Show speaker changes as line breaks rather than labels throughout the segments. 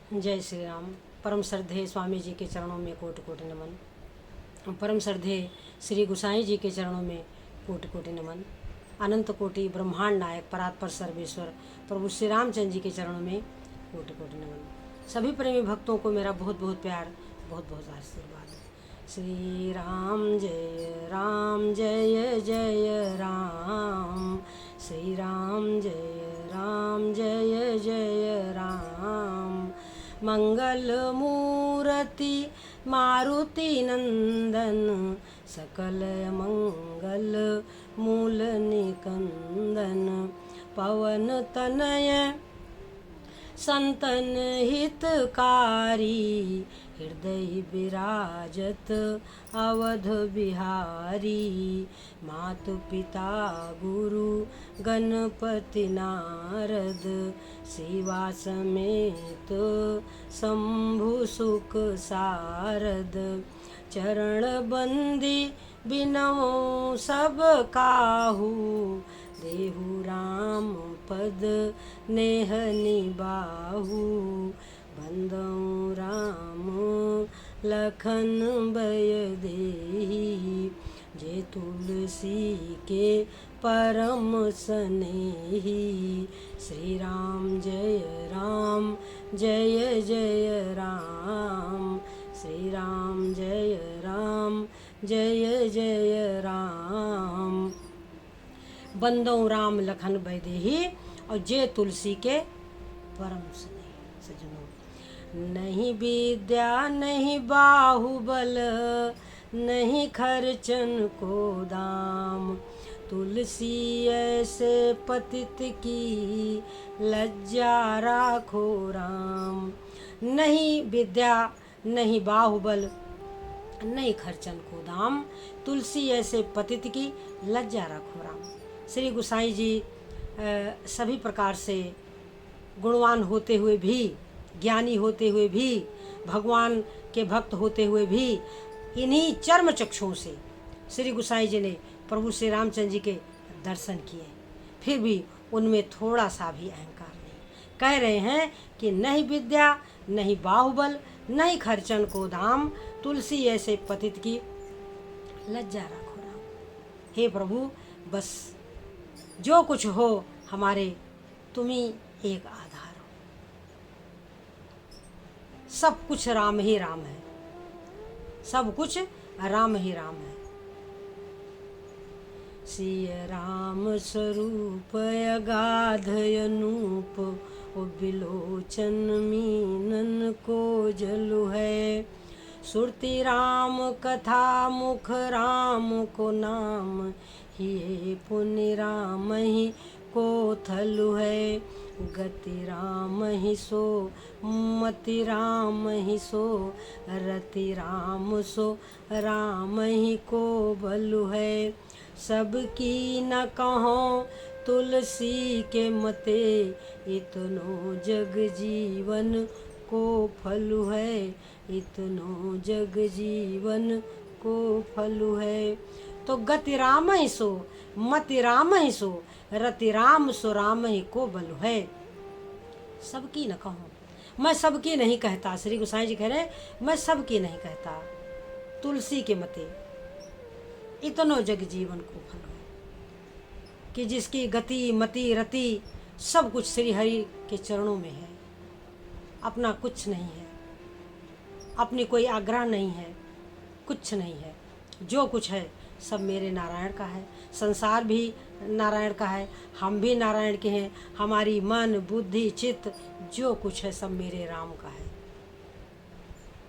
जय श्री राम। परम श्रद्धेय स्वामी जी के चरणों में कोटि कोटि नमन। परम श्रद्धेय श्री गुसाई जी के चरणों में कोटि कोटि नमन। अनंत कोटि ब्रह्मांड नायक परात्पर सर्वेश्वर प्रभु श्री रामचंद्र जी के चरणों में कोटि कोटि नमन। सभी प्रेमी भक्तों को मेरा बहुत बहुत प्यार, बहुत बहुत आशीर्वाद। श्री राम जय जय राम। श्री राम जय जय राम। मंगल मूर्ति मारुति नंदन, सकल मंगल मूल निकंदन। पवन तनय संतन हितकारी, हृदय विराजत अवध बिहारी। मातु पिता गुरु गणपति नारद, सेवा समेत शंभु सुख सारद। चरण बंदी बिनवो सब काहू, देहु राम पद नेह निबाहु। बंदौ राम लखन भय देहि, जे तुलसी के परम स्नेही। श्री राम जय जय राम। श्री राम जय जय राम। बंदौ राम लखन भय देहि, और जय तुलसी के परम स्नेही। सज्जनों, नहीं विद्या नहीं बाहुबल, नहीं खर्चन को दाम। तुलसी ऐसे पतित की, लज्जा राखो राम। नहीं विद्या नहीं बाहुबल, नहीं खर्चन को दाम। तुलसी ऐसे पतित की, लज्जा रखो राम। श्री गुसाई जी सभी प्रकार से गुणवान होते हुए भी, ज्ञानी होते हुए भी, भगवान के भक्त होते हुए भी, इन्हीं चर्म चक्षुओं से श्री गुसाई जी ने प्रभु श्री रामचंद्र जी के दर्शन किए। फिर भी उनमें थोड़ा सा भी अहंकार नहीं। कह रहे हैं कि नहीं विद्या नहीं बाहुबल, नहीं खर्चन को दाम। तुलसी ऐसे पतित की, लज्जा रखो राम। हे प्रभु, बस जो कुछ हो हमारे, तुम ही एक आधार हो। सब कुछ राम ही राम है, सब कुछ राम ही राम है। सिय राम स्वरूप अगाध अनूप, ओ बिलोचन मीनन को जलु है। सुरति राम कथा मुख राम को नाम, हिये पुण्य राम ही को थलु है। गति राम ही सो, मति राम ही सो, रति राम सो, राम ही को बलु है। सबकी न कहो तुलसी के मते, इतनो जग जीवन को फलु है। इतनो जग जीवन को फलु है। तो गति राम ही सो, मति राम ही सो, रति राम सो, राम ही को बलु है। सबकी न कहूँ, मैं सबकी नहीं कहता। श्री गोसाई जी कह रहे मैं सबकी नहीं कहता। तुलसी के मते इतनो जग जीवन को फल है, कि जिसकी गति मति रति सब कुछ श्री हरि के चरणों में है। अपना कुछ नहीं है, अपनी कोई आग्रह नहीं है, कुछ नहीं है। जो कुछ है सब मेरे नारायण का है। संसार भी नारायण का है, हम भी नारायण के हैं। हमारी मन बुद्धि चित्त जो कुछ है सब मेरे राम का है।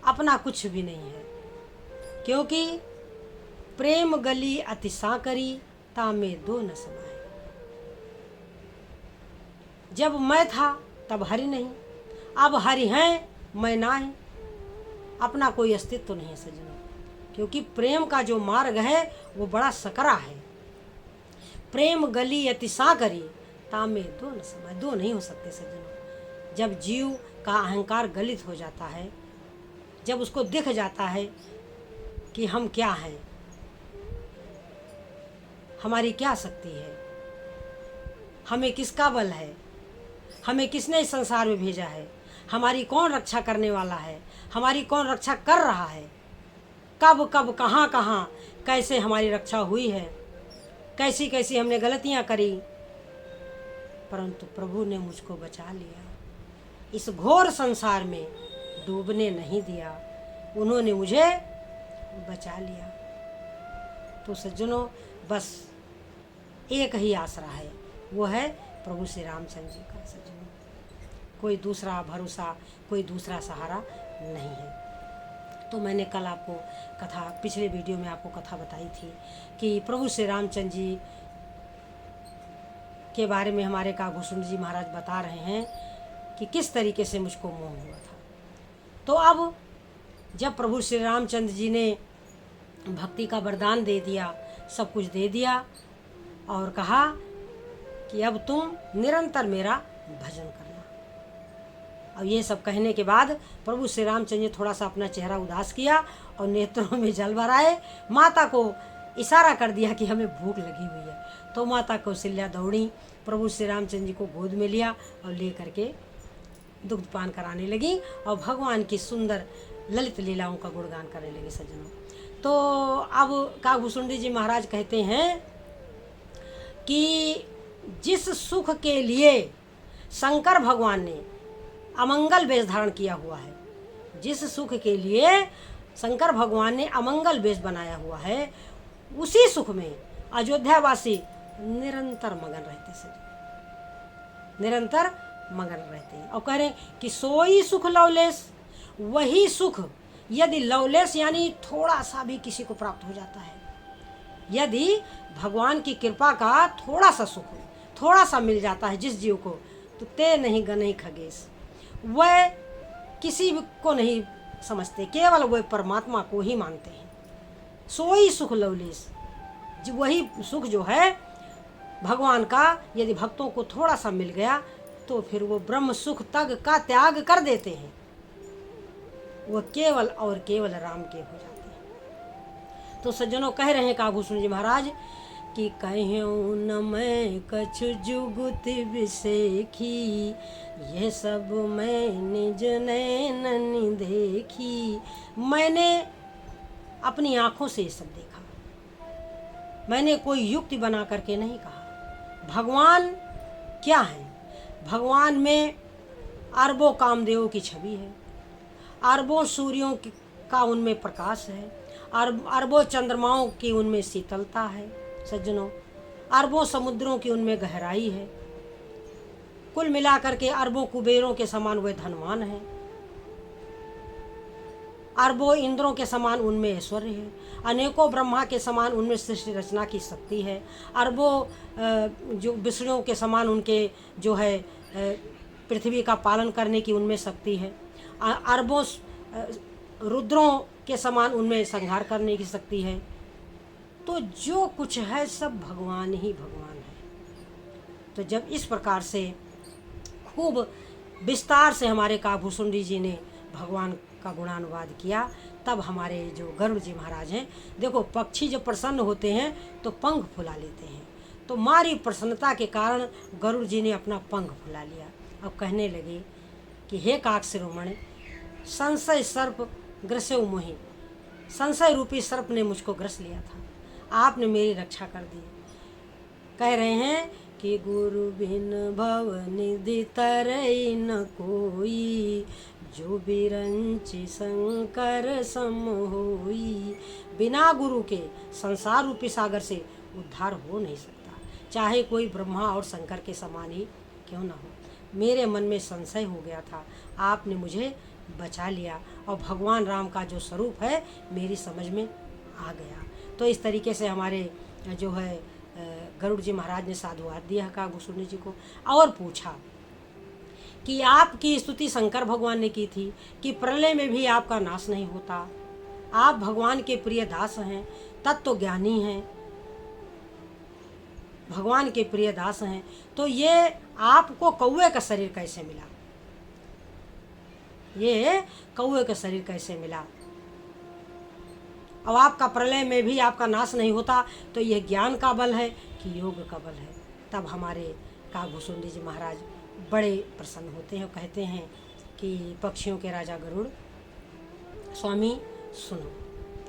अपना कुछ भी नहीं है, क्योंकि प्रेम गली अति साकरी, तामे दो न समाए। जब मैं था तब हरि नहीं, अब हरि हैं मैं नाही। अपना कोई अस्तित्व नहीं है सज्जनों, क्योंकि प्रेम का जो मार्ग है वो बड़ा सकरा है। प्रेम गली अति साकरी, तामे दो न समाए। दो नहीं हो सकते सज्जनों। जब जीव का अहंकार गलित हो जाता है, जब उसको दिख जाता है कि हम क्या हैं, हमारी क्या शक्ति है, हमें किसका बल है, हमें किसने इस संसार में भेजा है, हमारी कौन रक्षा करने वाला है, हमारी कौन रक्षा कर रहा है, कब कब कहाँ कहाँ कैसे हमारी रक्षा हुई है, कैसी कैसी हमने गलतियाँ करी, परंतु प्रभु ने मुझको बचा लिया। इस घोर संसार में डूबने नहीं दिया, उन्होंने मुझे बचा लिया। तो सज्जनों, बस एक ही आसरा है, वो है प्रभु श्री रामचंद्र जी का। सज्जनों, कोई दूसरा भरोसा, कोई दूसरा सहारा नहीं है। तो मैंने कल आपको कथा, पिछले वीडियो में आपको कथा बताई थी कि प्रभु श्री रामचंद्र जी के बारे में हमारे कागभूषण जी महाराज बता रहे हैं कि किस तरीके से मुझको मोह हुआ था। तो अब जब प्रभु श्री रामचंद्र जी ने भक्ति का वरदान दे दिया, सब कुछ दे दिया और कहा कि अब तुम निरंतर मेरा भजन करना। और ये सब कहने के बाद प्रभु श्री रामचंद्र जी थोड़ा सा अपना चेहरा उदास किया और नेत्रों में जल भराए, माता को इशारा कर दिया कि हमें भूख लगी हुई है। तो माता कौशल्या दौड़ी, प्रभु श्री रामचंद्र जी को गोद में लिया और ले करके दुग्धपान कराने लगी और भगवान की सुंदर ललित लीलाओं का गुणगान करने लगी। सज्जनों, तो अब कागभूषण जी महाराज कहते हैं कि जिस सुख के लिए शंकर भगवान ने अमंगल वेश धारण किया हुआ है, जिस सुख के लिए शंकर भगवान ने अमंगल वेश बनाया हुआ है, उसी सुख में अयोध्यावासी निरंतर मगन रहते हैं, निरंतर मगन रहते हैं। और कह रहे हैं कि सोई सुख लवलेश, वही सुख यदि लवलेश यानी थोड़ा सा भी किसी को प्राप्त हो जाता है, यदि भगवान की कृपा का थोड़ा सा सुख, थोड़ा सा मिल जाता है जिस जीव को, तो ते नहीं गनई खगेश, वह किसी को नहीं समझते, केवल वह परमात्मा को ही मानते हैं। सोई सुख लवलेश, वही सुख जो है भगवान का, यदि भक्तों को थोड़ा सा मिल गया तो फिर वो ब्रह्म सुख तक का त्याग कर देते हैं, वो केवल और केवल राम के हो जाते हैं। तो सज्जनों, कह रहे हैं कागभूषण जी महाराज कि कहूँ न मैं कछु जुगुत विसेखी, ये सब मैं निज नैनन देखी। मैंने अपनी आँखों से ये सब देखा, मैंने कोई युक्ति बना करके नहीं कहा। भगवान क्या है? भगवान में अरबों कामदेवों की छवि है, अरबों सूर्यों का उनमें प्रकाश है, अरबों चंद्रमाओं की उनमें शीतलता है। सज्जनों, अरबों समुद्रों की उनमें गहराई है। कुल मिलाकर के अरबों कुबेरों के समान वे धनवान है, अरबों इंद्रों के समान उनमें ऐश्वर्य है, अनेकों ब्रह्मा के समान उनमें सृष्टि रचना की शक्ति है, अरबों जो विष्णुओं के समान उनके जो है पृथ्वी का पालन करने की उनमें शक्ति है, अरबों रुद्रों के समान उनमें संहार करने की शक्ति है। तो जो कुछ है सब भगवान ही भगवान है। तो जब इस प्रकार से खूब विस्तार से हमारे कागभूषण जी ने भगवान का गुणानुवाद किया, तब हमारे जो गरुड़ जी महाराज हैं, देखो पक्षी जब प्रसन्न होते हैं तो पंख फुला लेते हैं, तो मारी प्रसन्नता के कारण गरुड़ जी ने अपना पंख फुला लिया। अब कहने लगे कि हे काक शिरोमणि, संशय सर्प ग्रसे मोहि, संशय रूपी सर्प ने मुझको ग्रस लिया था, आपने मेरी रक्षा कर दी। कह रहे हैं कि गुरु बिन भव निधि तरई न कोई, जो बिरंचि शंकर सम होई। बिना गुरु के संसार रूपी सागर से उद्धार हो नहीं सकता, चाहे कोई ब्रह्मा और शंकर के समान ही क्यों ना हो। मेरे मन में संशय हो गया था, आपने मुझे बचा लिया और भगवान राम का जो स्वरूप है मेरी समझ में आ गया। तो इस तरीके से हमारे जो है गरुड़ जी महाराज ने साधुवाद दिया कागभूषण जी को और पूछा कि आपकी स्तुति शंकर भगवान ने की थी कि प्रलय में भी आपका नाश नहीं होता, आप भगवान के प्रिय दास हैं, तत्व ज्ञानी हैं, भगवान के प्रिय दास हैं, तो ये आपको कौवे का शरीर कैसे मिला, ये कौवे का शरीर कैसे मिला। अब आपका प्रलय में भी आपका नाश नहीं होता, तो यह ज्ञान का बल है कि योग का बल है। तब हमारे कागभूषण जी महाराज बड़े प्रसन्न होते हैं, कहते हैं कि पक्षियों के राजा गरुड़, स्वामी सुनो,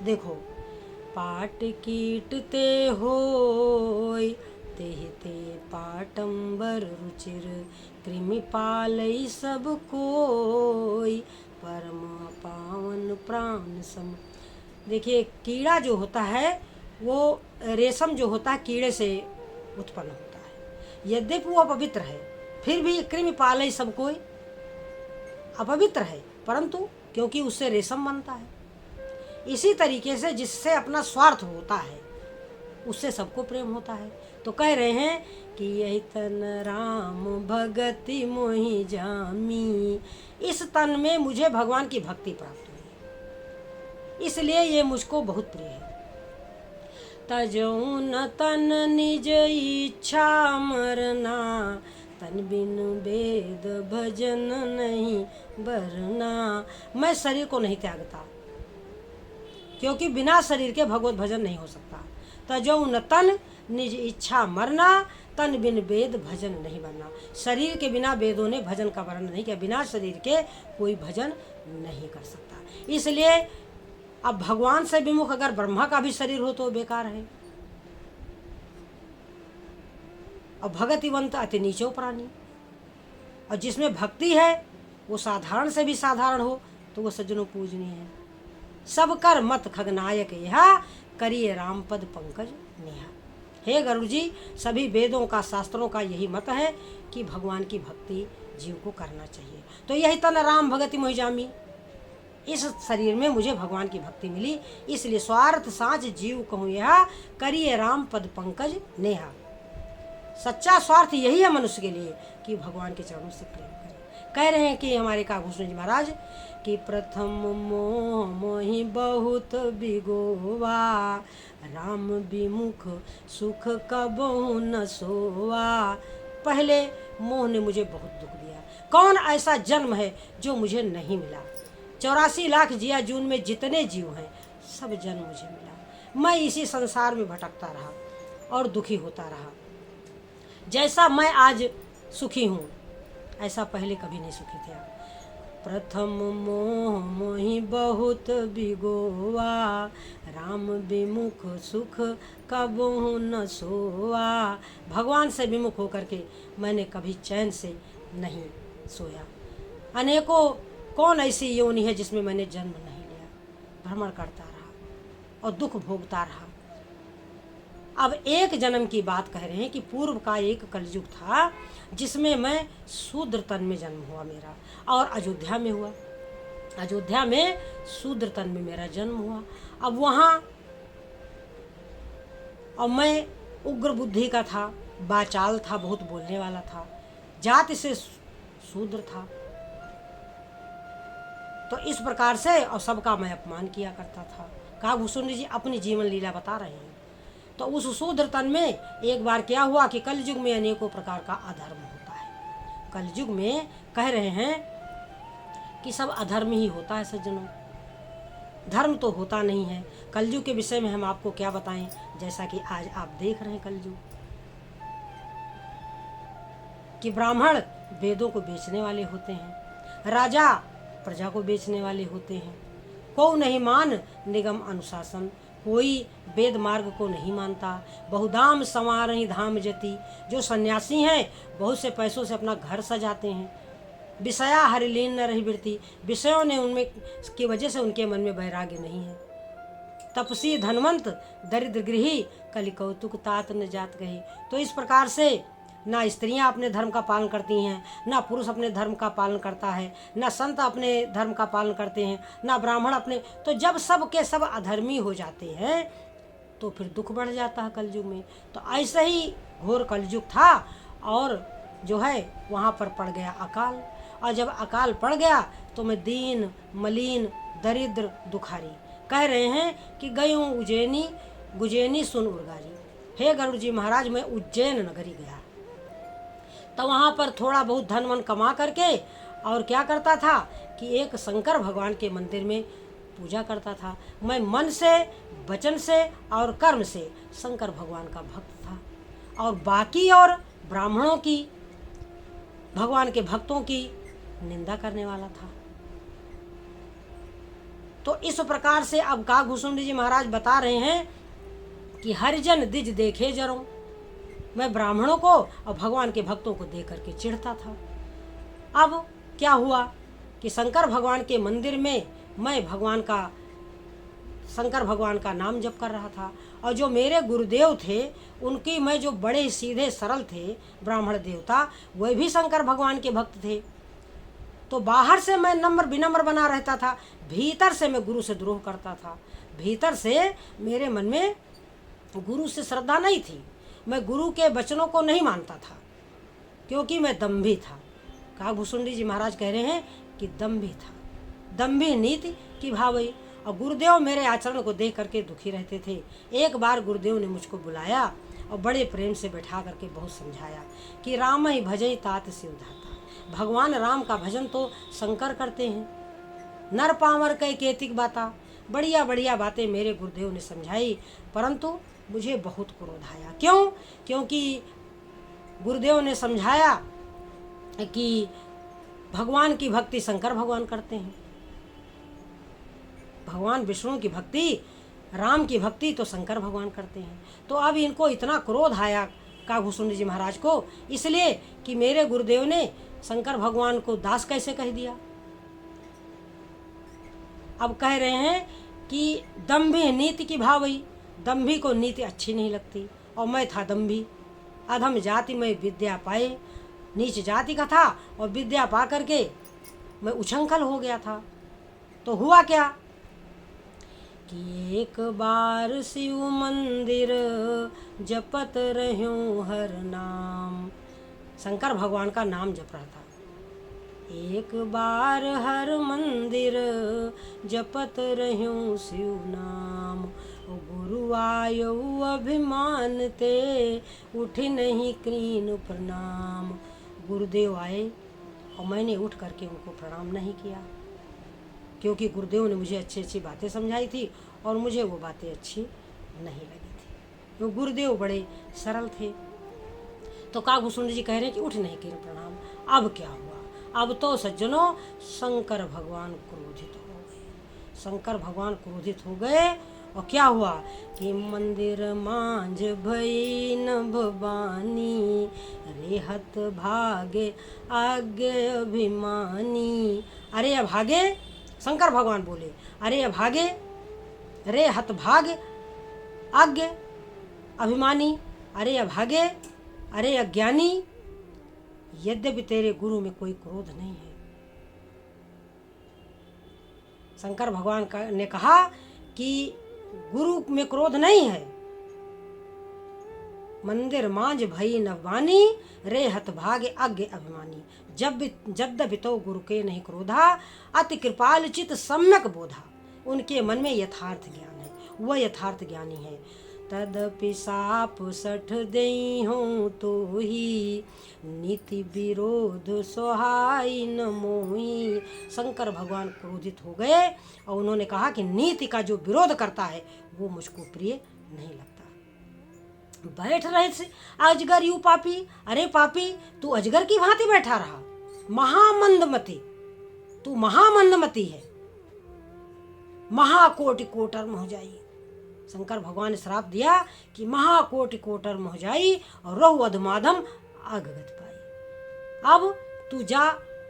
देखो, पाट कीटते होय तेहि ते पाटंबर रुचिर, कृमि पालई सब कोय परम पावन प्राण सम। देखिए, कीड़ा जो होता है वो रेशम जो होता है कीड़े से उत्पन्न होता है। यद्यपि वो अपवित्र है, फिर भी कृमि पालई सब कोई अपवित्र है, परंतु क्योंकि उससे रेशम बनता है। इसी तरीके से जिससे अपना स्वार्थ होता है उससे सबको प्रेम होता है। तो कह रहे हैं कि यही तन राम भगति मोहि जामी, इस तन में मुझे भगवान की भक्ति प्राप्त हुई, इसलिए ये मुझको बहुत प्रिय है। तजऊ न तन निज इच्छा मरना, तन बिन वेद भजन नहीं बरना। मैं शरीर को नहीं त्यागता, क्योंकि बिना शरीर के भगवत भजन नहीं हो सकता। तजऊ न तन निज इच्छा मरना, तन बिन वेद भजन नहीं बनना। शरीर के बिना वेदों ने भजन का वर्णन नहीं किया, बिना शरीर के कोई भजन नहीं कर सकता। इसलिए अब भगवान से विमुख अगर ब्रह्मा का भी शरीर हो तो बेकार है। और भगतिवंत अति नीचो प्राणी, और जिसमें भक्ति है वो साधारण से भी साधारण हो तो वो सज्जनों पूजनीय है। सब कर मत खगनायक यहा, करिए राम पद पंकज नेहा। हे गरुड़ जी, सभी वेदों का शास्त्रों का यही मत है कि भगवान की भक्ति जीव को करना चाहिए। तो यही तन राम भगति मोहि जामी, इस शरीर में मुझे भगवान की भक्ति मिली, इसलिए स्वार्थ साँझ जीव कहूँ यह, करिए राम पद पंकज नेहा। सच्चा स्वार्थ यही है मनुष्य के लिए कि भगवान के चरणों से प्रेम करे। कह रहे हैं कि हमारे काभूषण जी महाराज कि प्रथम मोह मोहि बहुत बिगोवा, राम विमुख सुख कबहु न सोवा। पहले मोह ने मुझे बहुत दुख दिया। कौन ऐसा जन्म है जो मुझे नहीं मिला? 84 लाख जिया जून में जितने जीव हैं सब जन्म मुझे मिला। मैं इसी संसार में भटकता रहा और दुखी होता रहा। जैसा मैं आज सुखी हूँ ऐसा पहले कभी नहीं सुखी था। प्रथम मोह मोहि बहुत बिगोवा, राम विमुख सुख कबहु न सोवा। भगवान से विमुख होकर के मैंने कभी चैन से नहीं सोया। अनेकों कौन ऐसी योनि है जिसमें मैंने जन्म नहीं लिया, भ्रमण करता रहा और दुख भोगता रहा। अब एक जन्म की बात कह रहे हैं कि पूर्व का एक कलयुग था जिसमें मैं शूद्र तन में जन्म हुआ मेरा, और अयोध्या में हुआ। अयोध्या में शूद्र तन में मेरा जन्म हुआ। अब वहाँ और मैं उग्र बुद्धि का था, बाचाल था, बहुत बोलने वाला था, जाति से शूद्र था। तो इस प्रकार से और सबका मैं अपमान किया करता था। काभूषण जी अपनी जीवन लीला बता रहे हैं। तो उस शूद्र तन में एक बार क्या हुआ कि कलयुग में अनेकों प्रकार का अधर्म होता है। कलयुग में कह रहे हैं कि सब अधर्म ही होता है सज्जनों, धर्म तो होता नहीं है। कलयुग के विषय में हम आपको क्या बताएं, जैसा कि आज आप देख रहे हैं कलयुग कि ब्राह्मण वेदों को बेचने वाले होते हैं, राजा प्रजा को बेचने वाले होते हैं। को नहीं मान निगम अनुशासन, कोई वेद मार्ग को नहीं मानता। बहुधाम संवारहि धाम जति, जो सन्यासी हैं बहुत से पैसों से अपना घर सजाते हैं। विषया हरिलीन न रही वृत्ति, विषयों ने उनमें की वजह से उनके मन में वैराग्य नहीं है। तपसी धनवंत दरिद्र गृही, कलि कौतुक तात न जात गही। तो इस प्रकार से ना स्त्रियां अपने धर्म का पालन करती हैं, ना पुरुष अपने धर्म का पालन करता है, ना संत अपने धर्म का पालन करते हैं, ना ब्राह्मण अपने। तो जब सब के सब अधर्मी हो जाते हैं तो फिर दुख बढ़ जाता है कलयुग में। तो ऐसे ही घोर कलयुग था और जो है वहाँ पर पड़ गया अकाल। और जब अकाल पड़ गया तो मैं दीन मलिन दरिद्र दुखारी। कह रहे हैं कि गयूं उज्जैनी गुजैनी सुन उर्गारी। हे गरुड़ जी महाराज, मैं उज्जैन नगरी गया तो वहाँ पर थोड़ा बहुत धन वन कमा करके और क्या करता था कि एक शंकर भगवान के मंदिर में पूजा करता था। मैं मन से वचन से और कर्म से शंकर भगवान का भक्त था। और बाकी और ब्राह्मणों की, भगवान के भक्तों की निंदा करने वाला था। तो इस प्रकार से अब काकभूषुंड जी महाराज बता रहे हैं कि हरिजन दिज देखे जरो, मैं ब्राह्मणों को और भगवान के भक्तों को देख करके चिढ़ता था। अब क्या हुआ कि शंकर भगवान के मंदिर में मैं शंकर भगवान का नाम जप कर रहा था, और जो मेरे गुरुदेव थे उनकी मैं जो बड़े सीधे सरल थे ब्राह्मण देवता, वह भी शंकर भगवान के भक्त थे। तो बाहर से मैं नम्र विनम्र बना रहता था, भीतर से मैं गुरु से द्रोह करता था। भीतर से मेरे मन में गुरु से श्रद्धा नहीं थी, मैं गुरु के वचनों को नहीं मानता था, क्योंकि मैं दम्भी था। काकभूषुंड जी महाराज कह रहे हैं कि दम्भी था, दम्भी नीति की भावई। और गुरुदेव मेरे आचरण को देख करके दुखी रहते थे। एक बार गुरुदेव ने मुझको बुलाया और बड़े प्रेम से बैठा करके बहुत समझाया कि राम ही भजई तात शिव धाता, भगवान राम का भजन तो शंकर करते हैं, नर पामर कई केतिक बाता, बढ़िया बढ़िया बातें मेरे गुरुदेव ने समझाई, परंतु मुझे बहुत क्रोध आया। क्यों? क्योंकि गुरुदेव ने समझाया कि भगवान की भक्ति शंकर भगवान करते हैं, भगवान विष्णु की भक्ति, राम की भक्ति तो शंकर भगवान करते हैं। तो अब इनको इतना क्रोध आया काकभूषुंड जी महाराज को, इसलिए कि मेरे गुरुदेव ने शंकर भगवान को दास कैसे कह दिया। अब कह रहे हैं कि दम्भी नीति की भावई, दम्भी को नीति अच्छी नहीं लगती, और मैं था दम्भी, अधम जाति में विद्या पाए, नीच जाति का था और विद्या पा करके मैं उछंखल हो गया था। तो हुआ क्या कि एक बार शिव मंदिर जपत रह्यूं हर नाम, शंकर भगवान का नाम जप रहा था। एक बार हर मंदिर जपत रह्यूं शिव नाम, गुरु आयो अभिमान ते उठी नहीं कीन प्रणाम। गुरुदेव आए और मैंने उठ करके उनको प्रणाम नहीं किया, क्योंकि गुरुदेव ने मुझे अच्छी अच्छी बातें समझाई थी और मुझे वो बातें अच्छी नहीं लगी थी। तो गुरुदेव बड़े सरल थे। तो काकभूषुंड जी कह रहे हैं कि उठ नहीं किया प्रणाम। अब क्या हुआ? अब तो सज्जनों शंकर भगवान क्रोधित हो गए, शंकर भगवान क्रोधित हो गए। और क्या हुआ कि मंदिर मांझ भई नभ बानी, रेहत भागे आगे अभिमानी। अरे अभागे, शंकर भगवान बोले, अरे अभागे, रे हत भाग आज्ञ अभिमानी, अरे अभागे, अरे अज्ञानी, यद्यपि तेरे गुरु में कोई क्रोध नहीं है। शंकर भगवान ने कहा कि गुरु में क्रोध नहीं है। मंदिर मांझ भई नवानी, रे हत भागे आज्ञ अभिमानी, जब बितो गुरु के नहीं क्रोधा, अति कृपाल चित सम्यक बोधा। उनके मन में यथार्थ ज्ञान है, वह यथार्थ ज्ञानी है। तदपि साप सठ देई हूँ तो ही, नीति विरोध सोहाई न मोही। शंकर भगवान क्रोधित हो गए और उन्होंने कहा कि नीति का जो विरोध करता है वो मुझको प्रिय नहीं लगता। बैठ रहे थे अजगर यू पापी, अरे पापी तू अजगर की भांति बैठा रहा, महामंदमती, तू महामंदमती है, महाकोटि कोटर्म हो जाई। शंकर भगवान ने श्राप दिया कि महाकोटि कोटर्म हो जाई और रहु अधमाधम आगगत पाई। अब तू जा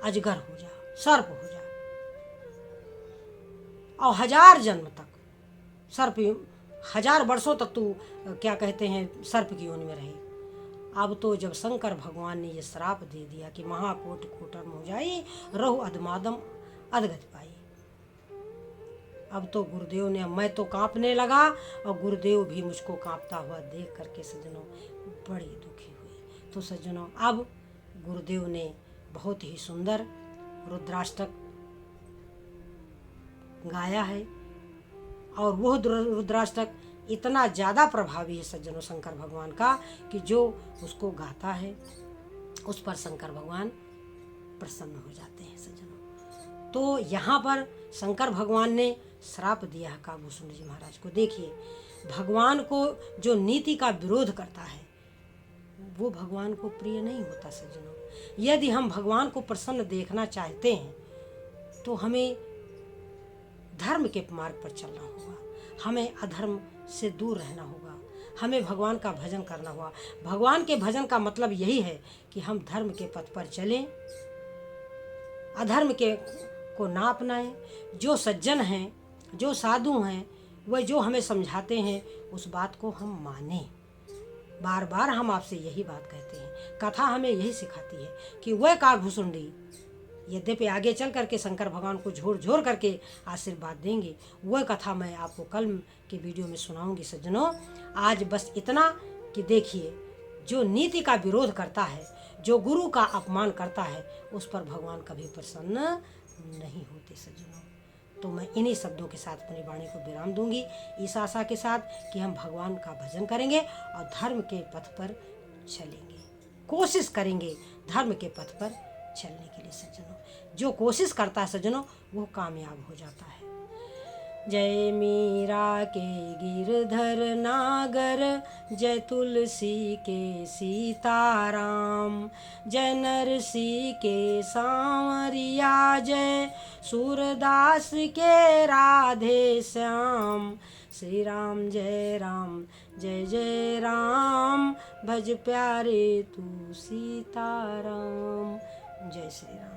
अजगर हो जा, सर्प हो जा, और 1000 जन्म तक सर्प, 1000 वर्षों तक तू क्या कहते हैं सर्प की योनि में रहे। अब तो जब शंकर भगवान ने ये श्राप दे दिया कि महाकोटि कोटर्म हो जाई, रहु अधमाधम अधगत पाई, अब तो गुरुदेव ने, मैं तो कांपने लगा और गुरुदेव भी मुझको कांपता हुआ देख करके सज्जनों बड़ी दुखी हुई। तो सज्जनों अब गुरुदेव ने बहुत ही सुंदर रुद्राष्टक गाया है, और वह रुद्राष्टक इतना ज़्यादा प्रभावी है सज्जनों शंकर भगवान का कि जो उसको गाता है उस पर शंकर भगवान प्रसन्न हो जाते हैं सज्जनों। तो यहाँ पर शंकर भगवान ने श्राप दिया है काकभूषुंड जी महाराज को। देखिए, भगवान को जो नीति का विरोध करता है वो भगवान को प्रिय नहीं होता सज्जनों। यदि हम भगवान को प्रसन्न देखना चाहते हैं तो हमें धर्म के मार्ग पर चलना होगा, हमें अधर्म से दूर रहना होगा, हमें भगवान का भजन करना होगा। भगवान के भजन का मतलब यही है कि हम धर्म के पथ पर चलें, अधर्म के को ना अपनाएं। जो सज्जन हैं, जो साधु हैं, वह जो हमें समझाते हैं उस बात को हम मानें। बार बार हम आपसे यही बात कहते हैं। कथा हमें यही सिखाती है कि वह कालभूसुंडी यद्यपि आगे चल करके शंकर भगवान को झोर झोर करके आशीर्वाद देंगे, वह कथा मैं आपको कल के वीडियो में सुनाऊंगी सज्जनों। आज बस इतना कि देखिए, जो नीति का विरोध करता है, जो गुरु का अपमान करता है, उस पर भगवान कभी प्रसन्न नहीं होते सज्जनों। तो मैं इन्हीं शब्दों के साथ अपनी वाणी को विराम दूंगी, इस आशा के साथ कि हम भगवान का भजन करेंगे और धर्म के पथ पर चलेंगे, कोशिश करेंगे धर्म के पथ पर चलने के लिए सज्जनों। जो कोशिश करता है सज्जनों, वो कामयाब हो जाता है। जय मीरा के गिरधर नागर, जय तुलसी के सीताराम, जय नरसी के सांवरिया, जय सूरदास के राधे श्याम। श्री राम जय राम, जय जय राम, भज प्यारे तू सीताराम। जय श्री राम।